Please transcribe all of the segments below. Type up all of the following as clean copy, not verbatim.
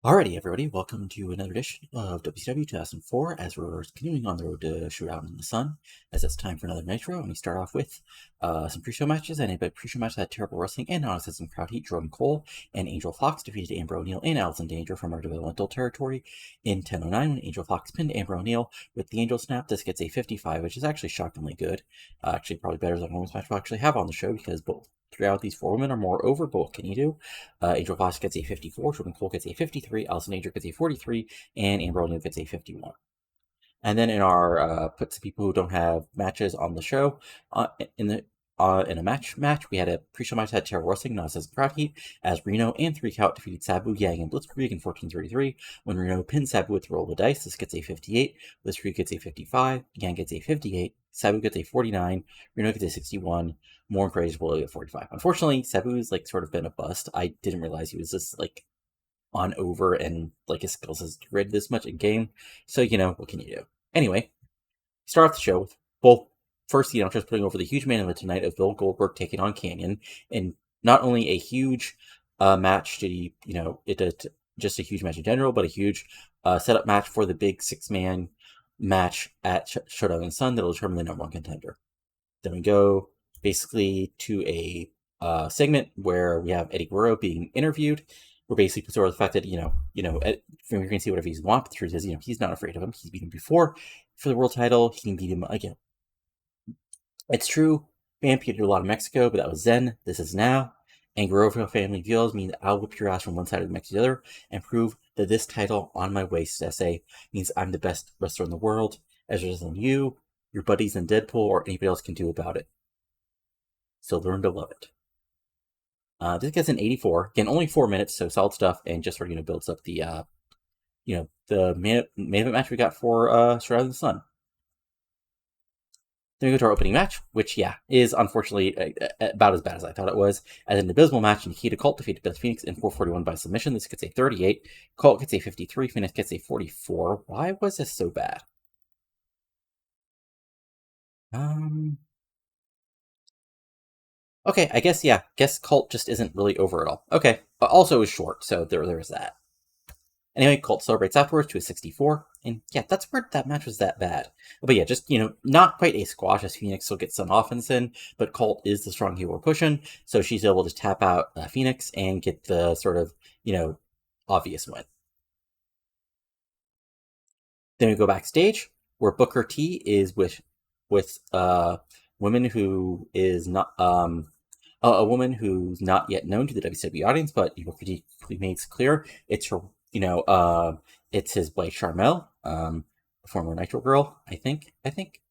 Alrighty, everybody, welcome to another edition of WCW 2004 as we're continuing on the road to Showdown in the Sun, as it's time for another Nitro, and we start off with some pre-show matches, and a pre-show match that had terrible wrestling and non-existent crowd heat. Jordan Cole and Angel Fox defeated Amber O'Neil and Allison Danger from our developmental territory in 10:09 when Angel Fox pinned Amber O'Neil with the Angel Snap. This gets a 55, which is actually shockingly good. Actually, probably better than a women's match we'll actually have on the show because both 3 out of these 4 women are more over, but what can you do? Angel Fox gets a 54, Jordan Cole gets a 53, Allison Danger gets a 43, and Amber O'Neil gets a 51. And then in our put some people who don't have matches on the show, in a match, we had a pre-show match that had terrible wrestling, not as crowd heat, as Reno and 3 Count defeated Sabu, Yang, and Blitzkrieg in 14:33. When Reno pinned Sabu with the roll of the dice, this gets a 58, Blitzkrieg gets a 55, Yang gets a 58, Sabu gets a 49, Reno gets a 61, more incredible at 45. Unfortunately, Sabu's sort of been a bust. I didn't realize he was just on over and his skills has degraded this much in game. So what can you do? Anyway, start off the show with both first, just putting over the huge main event tonight of Bill Goldberg taking on Kanyon, and not only a huge match did he, just a huge match in general, but a huge setup match for the big 6-man match at Showdown in the Sun that'll determine the number 1 contender. Then we go basically to a segment where we have Eddie Guerrero being interviewed. We're basically sort of the fact that, you can see whatever you want, but the truth is, he's not afraid of him. He's beat him before for the world title. He can beat him again. It's true, Vamp, you did a lot of Mexico, but that was then. This is now. And Guerrero family deals mean that I'll whip your ass from one side of the Mexico to the other and prove that this title on my waist essay means I'm the best wrestler in the world, as there's than you, your buddies in Deadpool, or anybody else can do about it. So learn to love it. This gets an 84. Again, only 4 minutes, so solid stuff, and just sort of builds up the the main event match we got for Showdown in the Sun. Then we go to our opening match, which is unfortunately about as bad as I thought it was. As an abysmal match, Nikita Kalt defeated Beth Phoenix in 441 by submission. This gets a 38. Kalt gets a 53. Phoenix gets a 44. Why was this so bad? Okay, I guess, guess Kalt just isn't really over at all. Okay, but also it was short, so there's that. Anyway, Kalt celebrates afterwards to a 64, and that's where that match was that bad. But just, not quite a squash, as Phoenix still gets some offense in, but Kalt is the strong heel we're pushing, so she's able to tap out Phoenix and get the sort of, obvious win. Then we go backstage, where Booker T is with women who is not, a woman who's not yet known to the WCW audience, but Booker T makes clear it's her, it's his wife Charmel, former Nitro girl, I think,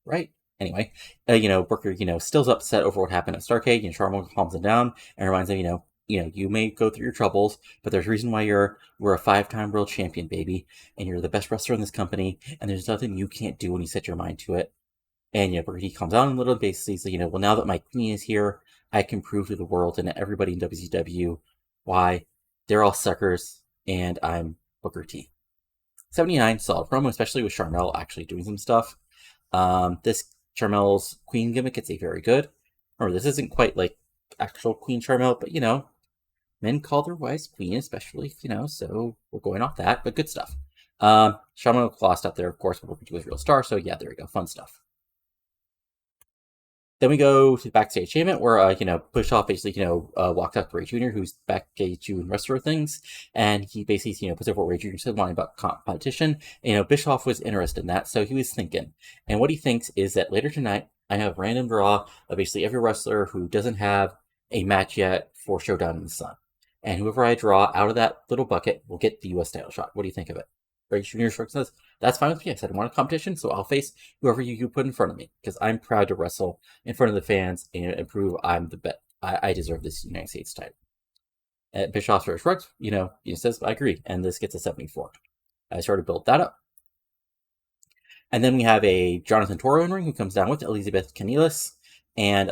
right? Anyway, Booker, still's upset over what happened at Starrcade. Charmel calms him down and reminds him, you may go through your troubles, but there's a reason why we're a 5-time world champion, baby, and you're the best wrestler in this company, and there's nothing you can't do when you set your mind to it. And Booker T calms down a little, basically, so, well, now that my queen is here, I can prove to the world and everybody in WCW why they're all suckers, and I'm Booker T. 79, solid promo, especially with Charmel actually doing some stuff. This Charmel's queen gimmick gets a very good. Remember, this isn't quite like actual Queen Charmel, but men call their wives queen, especially, so we're going off that, but good stuff. Charmel lost up there, of course, but Booker T was a real star, so there we go, fun stuff. Then we go to the backstage segment where, Bischoff basically, walks up to Rey Jr., who's backstage doing wrestler things, and he basically, puts over what Rey Jr. said, wanting about competition. And, Bischoff was interested in that, so he was thinking. And what he thinks is that later tonight, I have a random draw of basically every wrestler who doesn't have a match yet for Showdown in the Sun. And whoever I draw out of that little bucket will get the U.S. title shot. What do you think of it? Rey Jr. says, that's fine with me. I said I want a competition, so I'll face whoever you put in front of me, because I'm proud to wrestle in front of the fans and prove I'm the best. I deserve this United States title. Bischoff sort of shrugs, says, I agree, and this gets a 74. I sort of built that up. And then we have a Jonathan Toro in ring who comes down with Elizabeth Canellis. And,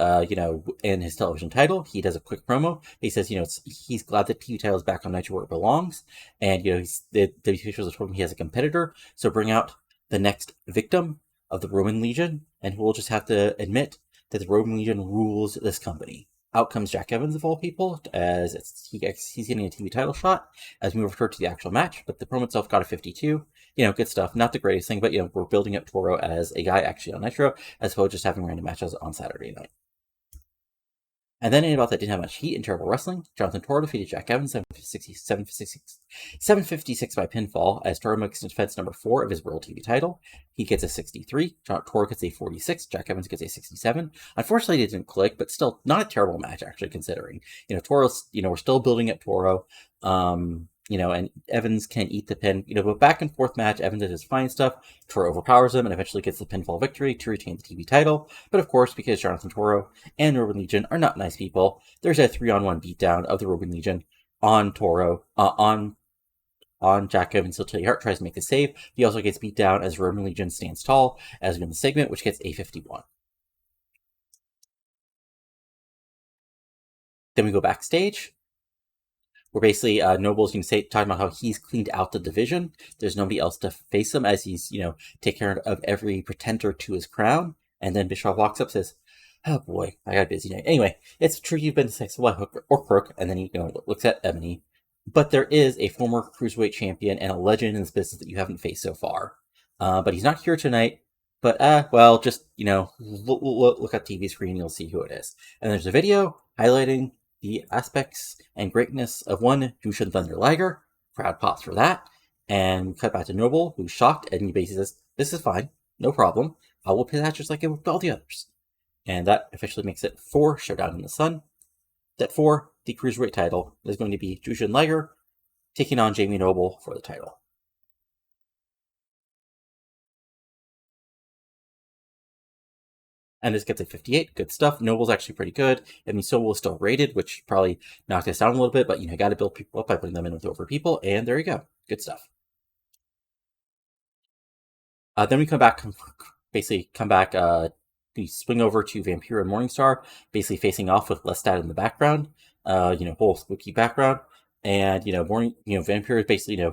in his television title, he does a quick promo. He says, he's glad that TEW title is back on Nitro where it belongs. And, the officials have told him he has a competitor. So bring out the next victim of the Roman Legion. And we'll just have to admit that the Roman Legion rules this company. out comes Jack Evans of all people, as he's getting a TV title shot as we move over to the actual match. But the promo itself got a 52. Good stuff. Not the greatest thing, but we're building up Toro as a guy actually on Nitro, as opposed to just having random matches on Saturday night. And then in about that didn't have much heat in terrible wrestling. Jonathan Toro defeated Jack Evans 756 by pinfall as Toro makes defense number 4 of his World TV title. He gets a 63. Toro gets a 46. Jack Evans gets a 67. Unfortunately, it didn't click, but still not a terrible match actually considering. Toro's, we're still building at Toro. And Evans can eat the pin. But back and forth match, Evans did his fine stuff. Toro overpowers him and eventually gets the pinfall victory to retain the TV title. But of course, because Jonathan Toro and Roman Legion are not nice people, there's a 3-on-1 beatdown of the Roman Legion on Toro, on Jack Evans until Teddy Hart tries to make the save. He also gets beat down as Roman Legion stands tall as we win the segment, which gets a 51. Then we go backstage. Where basically Noble's talking about how he's cleaned out the division. There's nobody else to face him as he's, take care of every pretender to his crown. And then Bischoff walks up and says, "Oh boy, I got a busy night." Anyway, it's true you've been successful at Hook or Crook, and then he looks at Ebony. But there is a former cruiserweight champion and a legend in this business that you haven't faced so far. But he's not here tonight. But just look at TV screen, and you'll see who it is. And there's a video highlighting the aspects and greatness of one Jushin Thunder Liger. Crowd pops for that. And cut back to Noble, who's shocked, and he basically says, "This is fine, no problem. I will pay that just like it with all the others." And that officially makes it for Showdown in the Sun. That for the Cruiserweight title is going to be Jushin Liger taking on Jamie Noble for the title. And this gets a 58. Good stuff. Noble's actually pretty good. I mean, Noble is still rated, which probably knocked us down a little bit, but got to build people up by putting them in with over people, and there you go. Good stuff. Then we come back, we swing over to Vampiro and Morningstar, basically facing off with Lestat in the background, whole spooky background, and Vampiro is basically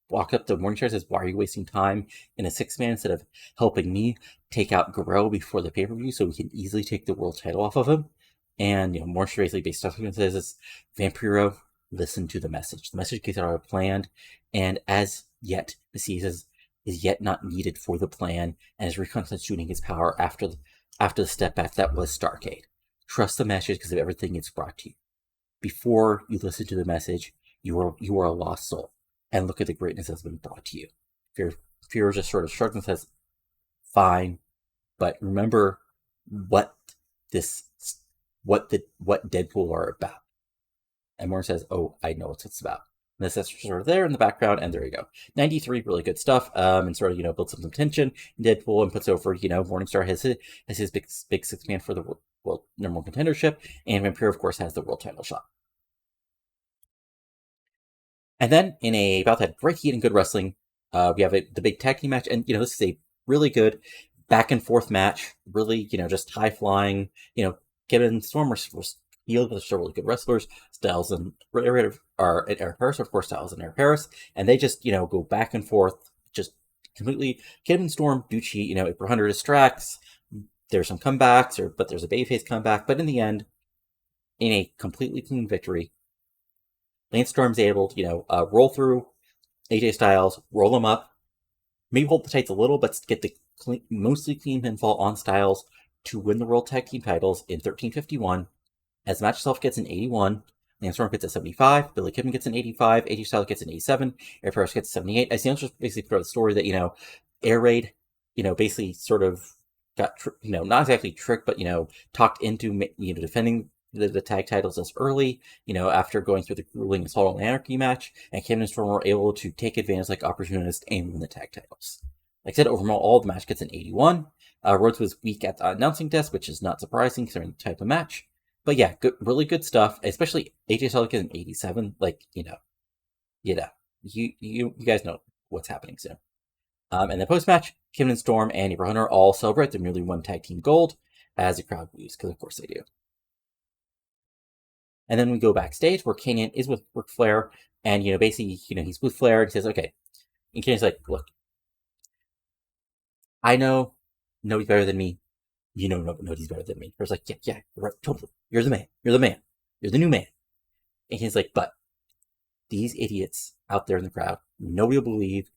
walk up to Morningstar and says, "Why are you wasting time in a 6-man instead of helping me take out Guerrero before the pay-per-view so we can easily take the world title off of him?" And Morningstar basically based off and says, "Vampiro, listen to the message. The message gets out of planned, and as yet, Messias is yet not needed for the plan, and is reconstituting his power after the step back that was Starrcade. Trust the message because of everything it's brought to you. Before you listen to the message, you are a lost soul. And look at the greatness that's been brought to you." Fear just sort of shrugs and says, "Fine, but remember what Deadpool are about." And Moore says, "Oh, I know what it's about." And this is sort of there in the background, and there you go. 93, really good stuff, and sort of, builds some tension in Deadpool and puts over, Morningstar has his big 6-man for the world number 1 contendership, and Vampiro, of course, has the world title shot. And then in about that great heat and good wrestling, we have the big tag team match, and this is a really good back and forth match. Really, just high flying. Kidman Storm were healed, but they're still really good wrestlers. Styles and are at Eric Harris, of course. Styles and Eric Harris, and they just go back and forth, just completely. Kidman Storm do cheat. April Hunter distracts. There's some comebacks, but there's a babyface comeback. But in the end, in a completely clean victory, Lance Storm's able to, roll through AJ Styles, roll him up, maybe hold the tights a little, but get the mostly clean pinfall on Styles to win the World Tag Team titles in 13:51. As the match itself gets an 81, Lance Storm gets a 75, Billy Kidman gets an 85, AJ Styles gets an 87, Eric Harris gets a 78. As the just basically put out the story that, Air Raid, basically sort of got, not exactly tricked, but, talked into, defending the tag titles as early, after going through the grueling Assault on Anarchy match, and Kidman and Storm were able to take advantage like opportunists and win the tag titles. Like I said, overall, all the match gets an 81. Rhodes was weak at the announcing desk, which is not surprising considering the type of match. But yeah, really good stuff, especially AJ Styles gets an 87. You guys know what's happening soon. And the post-match, Kidman and Storm and April Hunter all celebrate their newly won tag team gold as the crowd boos, because of course they do. And then we go backstage where Kanyon is with Ric Flair, and basically, he's with Flair, and he says, "Okay." And Kanyon's like, "Look, I know nobody's better than me. You know nobody's better than me. Ray's like, yeah, right, totally. You're the man. You're the man. You're the new man. And he's like, but these idiots out there in the crowd, nobody will believe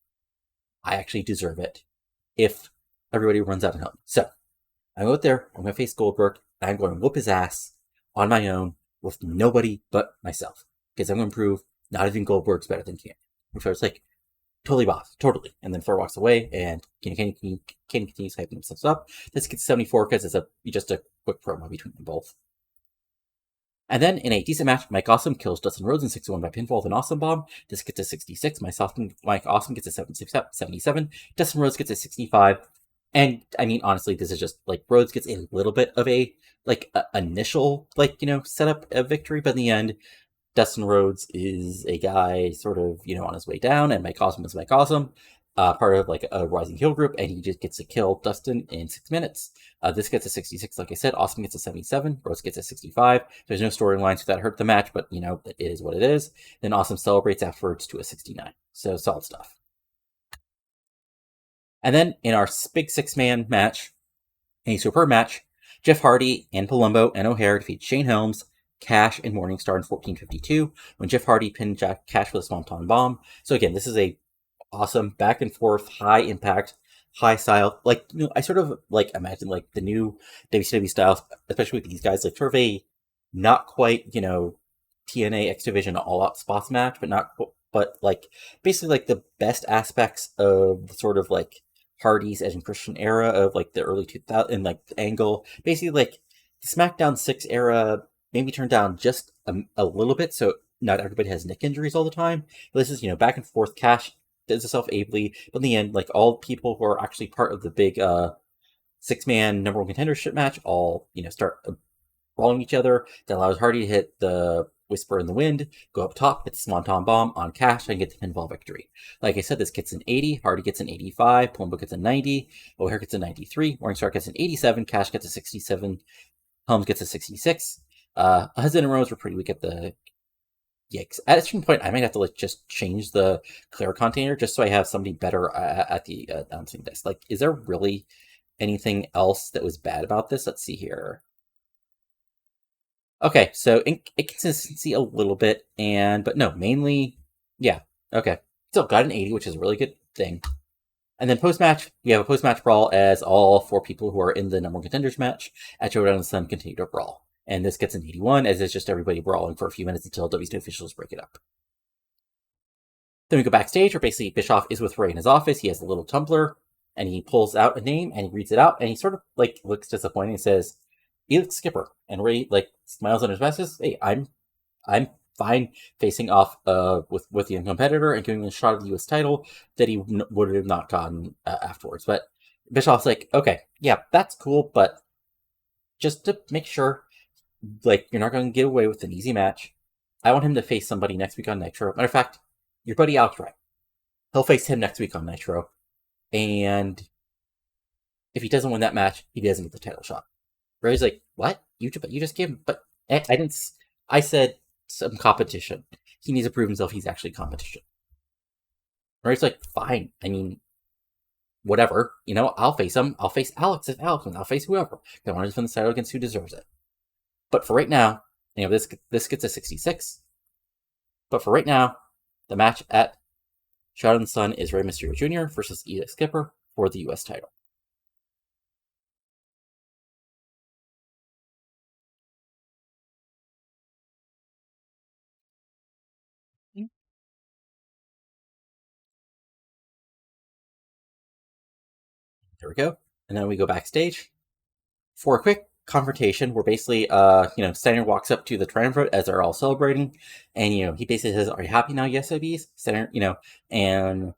I actually deserve it if everybody runs out and home. So I'm out there, I'm going to face Goldberg, and I'm going to whoop his ass on my own with nobody but myself. Because I'm going to prove not even Goldberg's better than Kanyon. Which I was like, totally boss, totally. And then Thor walks away, and Kanyon continues hyping himself up. This gets 74 because it's just a quick promo between them both. And then in a decent match, Mike Awesome kills Dustin Rhodes in 61 by pinfall with an Awesome Bomb. This gets a 66. Mike Awesome gets a 77. Dustin Rhodes gets a 65. And I mean, honestly, this is just like Rhodes gets a little bit of a initial setup of victory, but in the end, Dustin Rhodes is a guy sort of on his way down, and Mike Awesome is Mike Awesome, part of like a rising heel group, and he just gets to kill Dustin in 6 minutes. This gets a 66, like I said. Awesome gets a 77. Rhodes gets a 65. There's no storyline, so that hurt the match, but it is what it is. Then Awesome celebrates afterwards to a 69. So solid stuff. And then in our big 6-man match, a superb match, Jeff Hardy and Palumbo and O'Hare defeat Shane Helms, Cash, and Morningstar in 14:52 when Jeff Hardy pinned Cash with a Swanton Bomb. So again, this is a awesome back and forth, high impact, high style. I sort of imagine the new WCW style, especially with these guys, sort of a not quite TNA X Division all out spots match, but basically the best aspects of the sort of Hardy's Edge and Christian era of the early 2000s and the angle. Basically the SmackDown 6 era, maybe turned down just a little bit, so not everybody has neck injuries all the time. But this is back and forth. Cash does itself ably, but in the end, all people who are actually part of the big 6-man number 1 contendership match all start brawling each other. That allows Hardy to hit the Whisper in the Wind, go up top, hit the Swanton Bomb on Cash, and get the pinfall victory. Like I said, this gets an 80, Hardy gets an 85, Palumbo gets a 90, O'Hare gets a 93, Morningstar gets an 87, Cash gets a 67, Helms gets a 66. Hudson and Rose were pretty weak at the Yikes. At a certain point, I might have to just change the clear container just so I have somebody better at the announcing desk. Is there really anything else that was bad about this? Let's see here. Okay, so inconsistency a little bit, but no, mainly, yeah, okay. Still got an 80, which is a really good thing. And then post-match, we have a post-match brawl as all 4 people who are in the number 1 contenders match at Showdown in the Sun continue to brawl. And this gets an 81, as it's just everybody brawling for a few minutes until WCW officials break it up. Then we go backstage, where basically Bischoff is with Rey in his office. He has a little tumbler, and he pulls out a name, and he reads it out, and he sort of looks disappointed and says, Elix Skipper. And Rey smiles on his messages. Hey, I'm fine facing off with the competitor and giving him a shot of the U.S. title that he would have not gotten afterwards. But Bischoff's like, okay, yeah, that's cool, but just to make sure, you're not going to get away with an easy match, I want him to face somebody next week on Nitro. Matter of fact, your buddy Alex Wright. He'll face him next week on Nitro. And if he doesn't win that match, he doesn't get the title shot. Ray's like, what? You just gave him, but I didn't. I said some competition. He needs to prove himself he's actually competition. Ray's like, fine. I mean, whatever. I'll face him. I'll face Alex if Alex wins. I'll face whoever. I want to defend the title against who deserves it. But for right now, this gets a 66. But for right now, the match at Showdown in the Sun is Rey Mysterio Jr. versus Elix Skipper for the U.S. title. There we go. And then we go backstage for a quick confrontation where basically, Steiner walks up to the Triumvirate as they're all celebrating. And, he basically says, are you happy now, yes, IBs? Steiner, and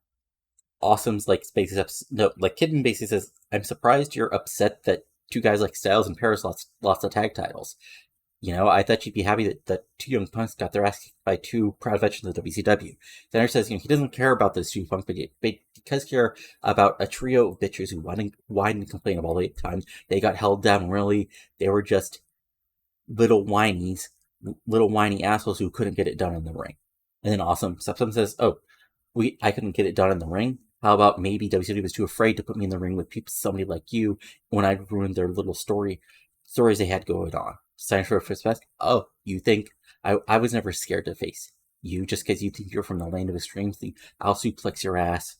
Awesome's basically Kidman basically says, I'm surprised you're upset that 2 guys like Styles and Paris lost the tag titles. I thought you'd be happy that 2 young punks got their ass kicked by 2 proud veterans of the WCW. Steiner says, he doesn't care about those 2 punks, but he does care about a trio of bitches who whine and complain of all the times they got held down. Really, they were just little whiny assholes who couldn't get it done in the ring. And then Awesome steps up and says, I couldn't get it done in the ring. How about maybe WCW was too afraid to put me in the ring with somebody like you when I ruined their little stories they had going on. Sign for a first best. Oh, you think I was never scared to face you just because you think you're from the land of extremes? I'll suplex your ass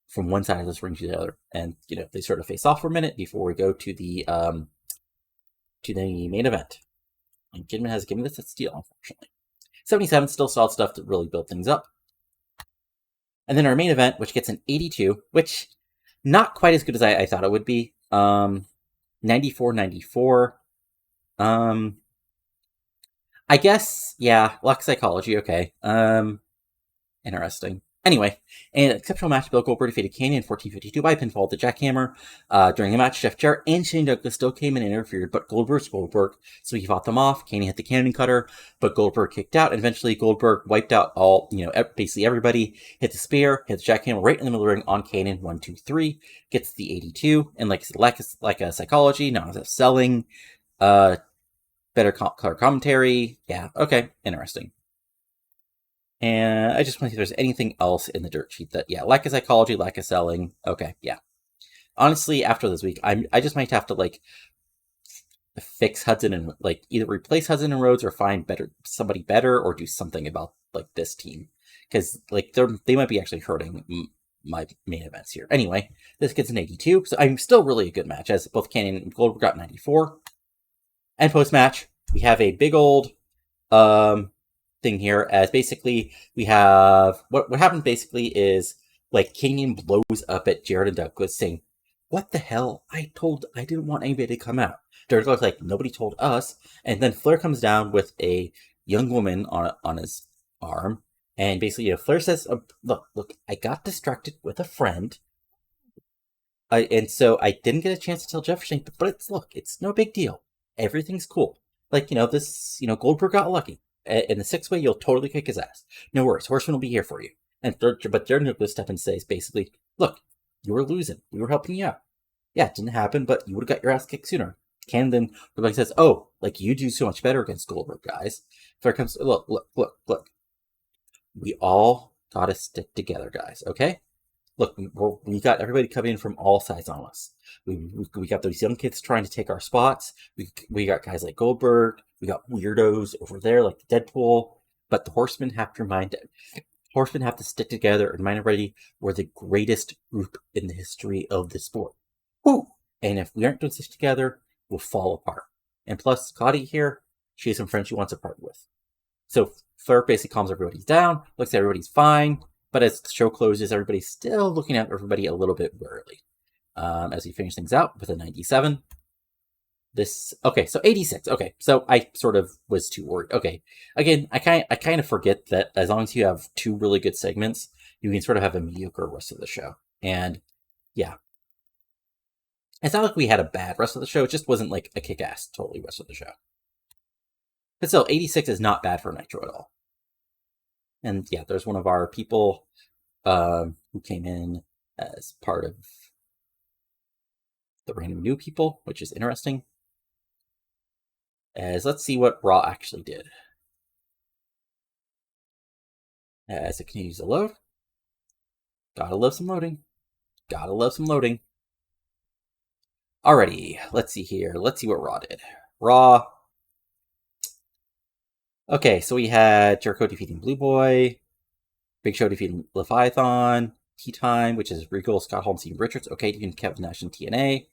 from one side of this ring to the other, and they sort of face off for a minute before we go to the main event. And Kidman has given this a steal, unfortunately. 77, still solid stuff to really build things up. And then our main event, which gets an 82, which not quite as good as I thought it would be. 94-94. I guess, yeah, luck psychology, okay. Interesting. Anyway, an exceptional match. Bill Goldberg defeated Kanyon 14-52 by pinfall to jackhammer. During the match, Jeff Jarrett and Shane Douglas still came in and interfered, but Goldberg, so he fought them off. Kanyon hit the cannon cutter, but Goldberg kicked out. And eventually, Goldberg wiped out basically everybody. Hit the spear, hit the jackhammer right in the middle of the ring on Kanyon. 1, 2, 3. Gets the 82. And like a psychology, not as selling. Better color commentary. Yeah, okay, interesting. And I just want to see if there's anything else in the dirt sheet that, lack of psychology, lack of selling. Okay, yeah. Honestly, after this week, I just might have to, fix Hudson and, either replace Hudson and Rhodes or find somebody better or do something about, this team. Because, they might be actually hurting my main events here. Anyway, this gets an 82, so I'm still really a good match, as both Kanyon and Goldberg got 94. And post-match, we have a big old, thing here, as basically we have what happened basically is Kanyon blows up at Jarrett and Douglas saying, "What the hell? I didn't want anybody to come out." Douglas like, "Nobody told us." And then Flair comes down with a young woman on his arm, and basically Flair says, "Look, I got distracted with a friend, and so I didn't get a chance to tell Jefferson, but it's no big deal. Everything's cool. Goldberg got lucky. In the 6-way, you'll totally kick his ass. No worries, Horseman will be here for you." But Jared will step and says, basically, "Look, you were losing. We were helping you out. Yeah, it didn't happen, but you would have got your ass kicked sooner." Ken then says, "Oh, you do so much better against Goldberg, guys." Flair comes, look. We all gotta stick together, guys, okay? Look, we got everybody coming in from all sides on us. We got those young kids trying to take our spots. We got guys like Goldberg. We got weirdos over there like Deadpool. But the Horsemen have to stick together and remind everybody we're the greatest group in the history of the sport. Woo! And if we aren't doing this together, we'll fall apart. And plus, Scotty here, she has some friends she wants to part with. So Flair basically calms everybody down, looks at everybody's fine. But as the show closes, everybody's still looking at everybody a little bit warily. As we finish things out with a 97. So 86. Okay, so I sort of was too worried. Okay, again, I kind of forget that as long as you have 2 really good segments, you can sort of have a mediocre rest of the show. And yeah, it's not like we had a bad rest of the show. It just wasn't a kick-ass totally rest of the show. But still, 86 is not bad for Nitro at all. And yeah, there's one of our people who came in as part of the random new people, which is interesting. As let's see what Raw actually did. As it continues to load. Gotta love some loading. Alrighty, let's see here. Let's see what Raw did. Raw. Okay, so we had Jericho defeating Blue Boy, Big Show defeating Leviathan, Tea Time, which is Regal, Scott Hall, and Steve Richards. Okay, defeating Kevin Nash and TNA.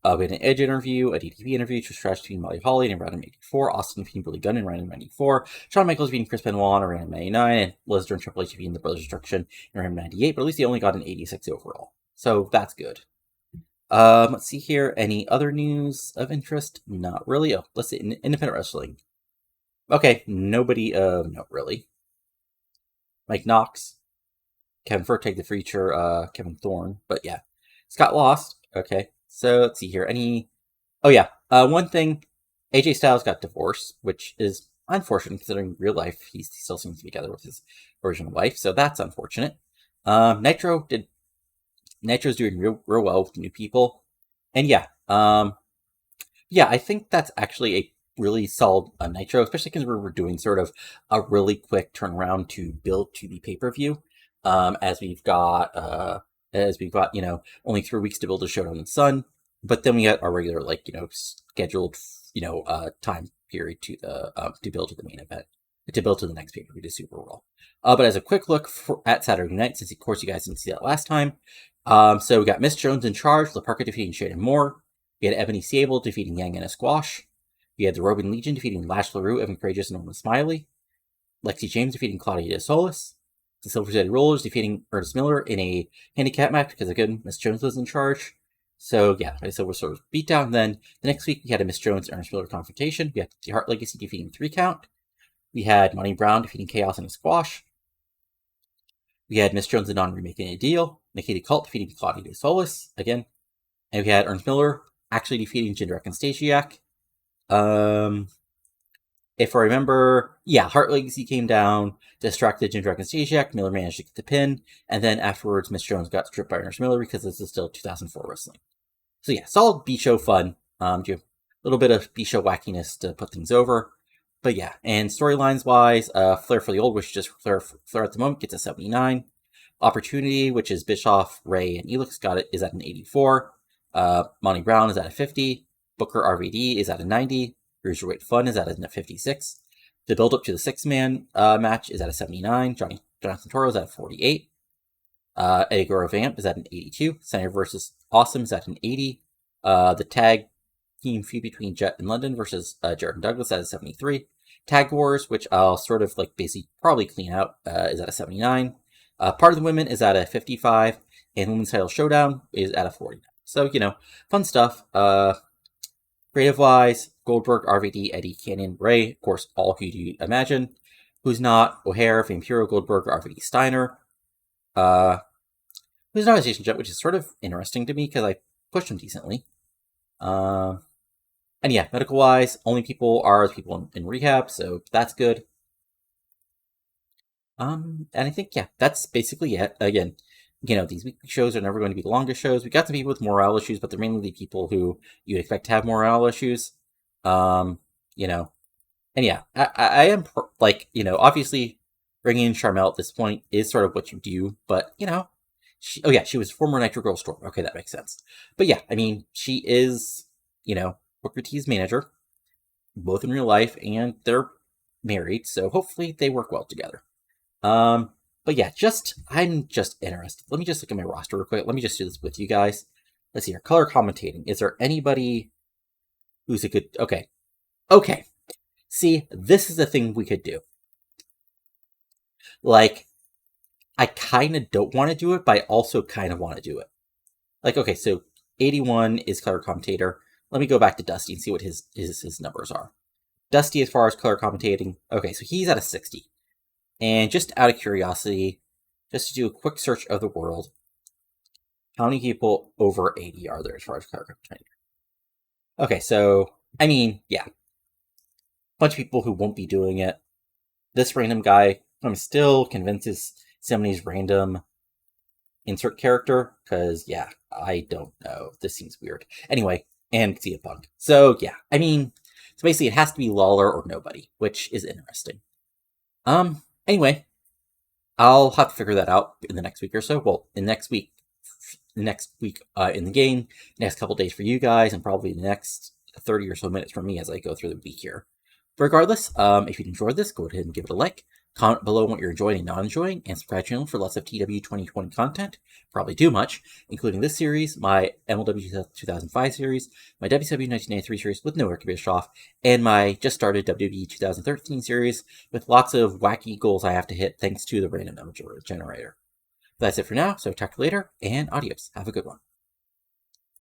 We had an Edge interview, a DDP interview, Trish Stratus defeating Molly Holly in Random 84, Austin defeating Billy Gunn in Random 94, Shawn Michaels defeating Chris Benoit in Random 99, and Lesnar and Triple H defeating the Brothers of Destruction in Random 98, but at least they only got an 86 overall. So that's good. Let's see here. Any other news of interest? Not really. Oh, let's see. Independent wrestling. Okay, nobody not really. Mike Knox, Kevin Furtag, the Future, Kevin Thorne, but yeah. Scott Lost. Okay, so let's see here. One thing, AJ Styles got divorced, which is unfortunate considering real life he still seems to be together with his original wife, so that's unfortunate. Nitro's doing real well with new people, and I think that's actually a really solid Nitro, especially because we're doing sort of a really quick turnaround to build to the pay-per-view. as we've got only 3 weeks to build a Showdown in the Sun, but then we got our regular scheduled time period to build to the main event, to build to the next pay-per-view, to Superbrawl. But as a quick look at Saturday night, since of course you guys didn't see that last time, so we got Miss Jones in charge, La Parka defeating Shayden Moore. We had Ebony Sable defeating Yang in a squash. We had the Robin Legion defeating Lash LaRue, Evan Courageous, and Norman Smiley. Lexi James defeating Claudia De Solis. The Silver City Rollers defeating Ernest Miller in a handicap match because, again, Miss Jones was in charge. So, yeah, so we're sort of beat down. Then the next week, we had a Miss Jones Ernest Miller confrontation. We had the Hart Legacy defeating 3 Count. We had Monty Brown defeating Chaos in a squash. We had Miss Jones and Don remaking a deal. Nikita Kalt defeating Claudia De Solis again. And we had Ernest Miller actually defeating Jindrak and Stasiak. If I remember, yeah, Hart Legacy came down, distracted Jindrak and Stasiak. Miller managed to get the pin, and then afterwards, Miss Jones got stripped by Ernest Miller because this is still 2004 wrestling. So yeah, solid B-show fun. Do a little bit of B-show wackiness to put things over. But yeah, and storylines wise, Flair for the Old, which is just Flair at the moment, gets a 79. Opportunity, which is Bischoff, Ray, and Elix, is at an 84. Monty Brown is at a 50. Booker RVD is at a 90. Cruiserweight Fun is at a 56. The build up to the 6-man match is at a 79. Jonathan Toro is at a 48. Eddie Guerrero Vamp is at an 82. Senator versus Awesome is at an 80. The tag team feud between Jet and London versus Jared and Douglas at a 73. Tag Wars, which I'll sort of basically probably clean out, is at a 79. Part of the Women is at a 55. And Women's Title Showdown is at a 49. So, fun stuff. Creative-wise, Goldberg, RVD, Eddie, Kanyon, Ray, of course, all who you imagine. Who's not? O'Hare, Vampiro, Goldberg, RVD, Steiner. Who's not a station jet, which is sort of interesting to me because I pushed him decently. And yeah, medical-wise, only people are the people in rehab, so that's good. And I think, yeah, that's basically it. Again, these weekly shows are never going to be the longest shows. We got some people with morale issues, but they're mainly the people who you'd expect to have morale issues. And yeah, I am, obviously, bringing in Charmel at this point is sort of what you do, but, she was former Nitro Girl Storm. Okay, that makes sense. But yeah, I mean, she is, Booker T's manager, both in real life, and they're married, so hopefully they work well together. But yeah, I'm just interested. Let me just look at my roster real quick. Let me just do this with you guys. Let's see here. Color commentating. Is there anybody who's a good... Okay. See, this is the thing we could do. I kind of don't want to do it, but I also kind of want to do it. Okay, so 81 is color commentator. Let me go back to Dusty and see what his numbers are. Dusty, as far as color commentating, okay, so he's at a 60. And just out of curiosity, just to do a quick search of the world, how many people over 80 are there as far as color commentating? Okay, so, I mean, yeah. Bunch of people who won't be doing it. This random guy, I'm still convinced is somebody's random insert character, because, yeah, I don't know. This seems weird. Anyway, and CM Punk. So, yeah, I mean, so basically it has to be Lawler or nobody, which is interesting. Anyway, I'll have to figure that out in the next week or so. Well, in next week in the game, next couple days for you guys, and probably the next 30 or so minutes for me as I go through the week here. But regardless, if you enjoyed this, go ahead and give it a like. Comment below what you're enjoying and not enjoying, and subscribe to the channel for lots of TEW 2020 content. Probably too much, including this series, my MLW 2005 series, my WCW 1993 series with no Eric Bischoff, and my just started WWE 2013 series with lots of wacky goals I have to hit thanks to the random number generator. That's it for now, so talk to you later, and adios. Have a good one.